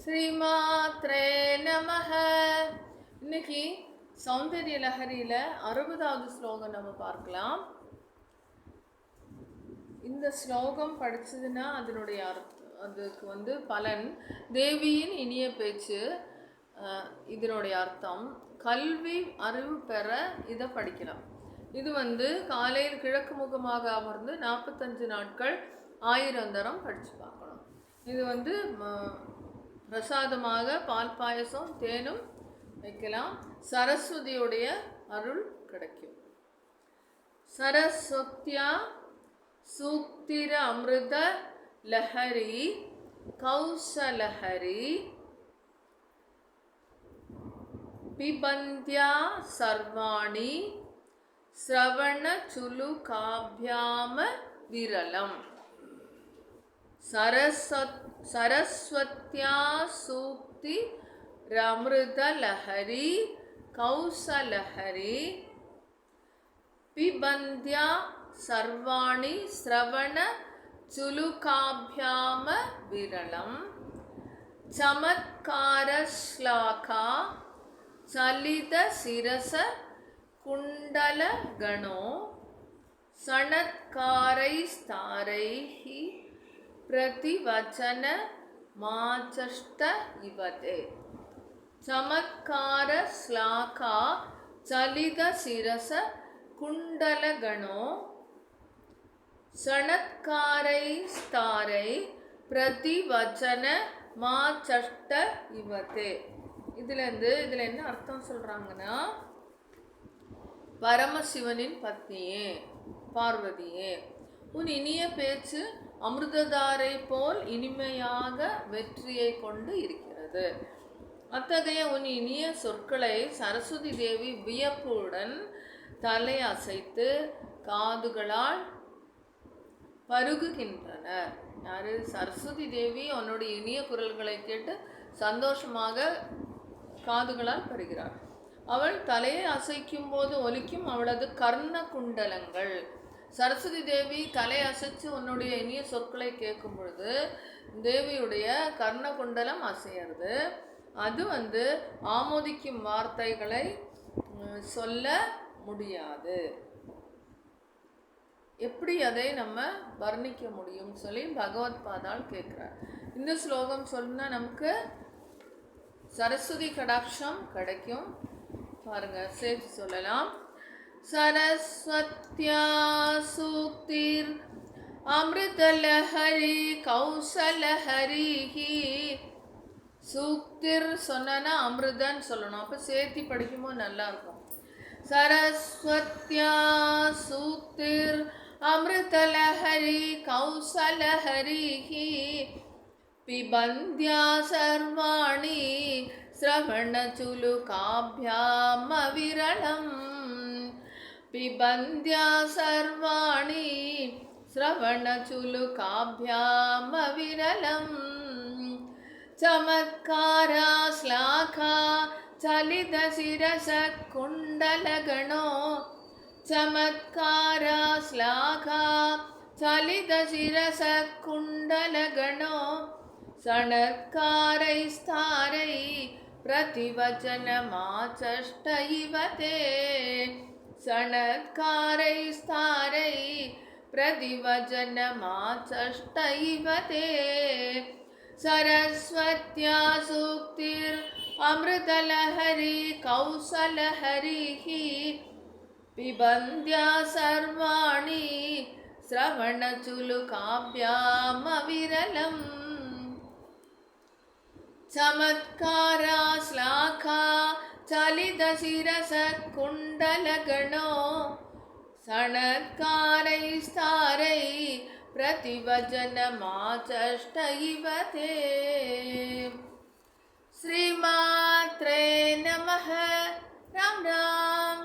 ஸ்ரீமாத்ரே நமஹ. இன்னைக்கு சௌந்தர்ய லஹரியில் 60வது ஸ்லோகம் நம்ம பார்க்கலாம். இந்த ஸ்லோகம் படிச்சதுன்னா அதனுடைய அதுக்கு பலன் தேவியின் இனிய பேச்சு. இதனுடைய அர்த்தம் கல்வி அறிவு பெற இதை படிக்கலாம். இது காலையில் கிழக்கு முகமாக அமர்ந்து 45 நாட்கள் 1000 தரம் படித்து பார்க்கணும். இது பிரசாதமாக பால் பாயசம் தேனும் வைக்கலாம். சரஸ்வதியுடைய அருள் கிடைக்கும். சரஸ்வத்யா சூக்திர அமிர்த லஹரி கௌசலஹரி பிபந்த்யா சர்வாணி ஸ்ரவண சுலு காப்யாம விரலம். சரஸ்வத்யா சூக்தி அமிர்த லஹரி கௌசலஹரி பிபந்த்யா சர்வாணி ஸ்ரவண சுலுகாப்யாம விரலம். சமத்கார ஸ்லாகா சலித சிரச குண்டல கணோ சணத்காரைஸ்தாரைஹி பிரதிவச்சன மாச்சஷ்ட இவதே. சமத்கார ஸ்லாகா சலித சிரச குண்டல கணோ சணத்காரைஸ்தாரை பிரதிவச்சன மாச்சஷ்ட இவதே. இதில் என்ன அர்த்தம் சொல்கிறாங்கன்னா, பரமசிவனின் பத்னியே பார்வதியே, உன் இனிய பேச்சு அமிர்ததாரை போல் இனிமையாக வெற்றியை கொண்டு இருக்கிறது. அத்தகைய உன் இனிய சொற்களை சரஸ்வதி தேவி வியப்புடன் தலை அசைத்து காதுகளால் பருகுகின்றனர். யாரு? சரஸ்வதி தேவி உன்னுடைய இனிய குரல்களை கேட்டு சந்தோஷமாக காதுகளால் பருகிறாள். அவள் தலையை அசைக்கும் போது ஒலிக்கும் அவளது கர்ண குண்டலங்கள். சரஸ்வதி தேவி தலை அசைச்சு உன்னுடைய இனிய சொற்களை கேட்கும் பொழுது தேவியுடைய கர்ண குண்டலம் அசைகிறது. அது ஆமோதிக்கும் வார்த்தைகளை சொல்ல முடியாது. எப்படி அதை நம்ம வர்ணிக்க முடியும் சொல்லி பகவத் பாதால் கேட்குறார். இந்த ஸ்லோகம் சொன்னா நமக்கு சரஸ்வதி கடாட்சம் கிடைக்கும். பாருங்க, சேர்த்து சொல்லலாம். சரஸ்வத்யா சூக்திர் அமிர்தலஹரி கௌசலஹரிஹி. சூக்திர் சொன்னா அமிர்தன்னு சொல்லணும். அப்போ சேர்த்தி படிக்கும்போது நல்லா இருக்கும். சரஸ்வத்யா சூக்திர் அமிர்தலஹரி கௌசலஹரிஹி பிபந்த்யா சர்வாணி ஸ்ரவண சுலு காப்யாம விரலம். பிபந்த்யா சர்வாணி ஸ்ரவண சுலு காப்யாம விரலம். சமத்காரா ஸ்லாகா சலித சிரச குண்டல கணோ. சமத்காரா ஸ்லாகா சலித சிரச குண்டல கணோ சணத்காரைஸ்தாரை பிரதிவச்சன மாச்சஷ்ட இவதே. சணத்காரைஸ்தாரை பிரதிவச்சன மாச்சஷ்ட இவதே. சரஸ்வத்யா சூக்திர் அமிர்தலஹரி கௌசலஹரிஹி பிபந்த்யா சர்வாணி ஸ்ரவண சுலு காப்யாம விரலம். சமத்காரா ஸ்லாகா சலித சிரச குண்டல கணோ சணத்காரைஸ்தாரை பிரதிவச்சன மாச்சஷ்ட இவதே. ஸ்ரீமாத்ரே நமஹ. ராம் ராம்.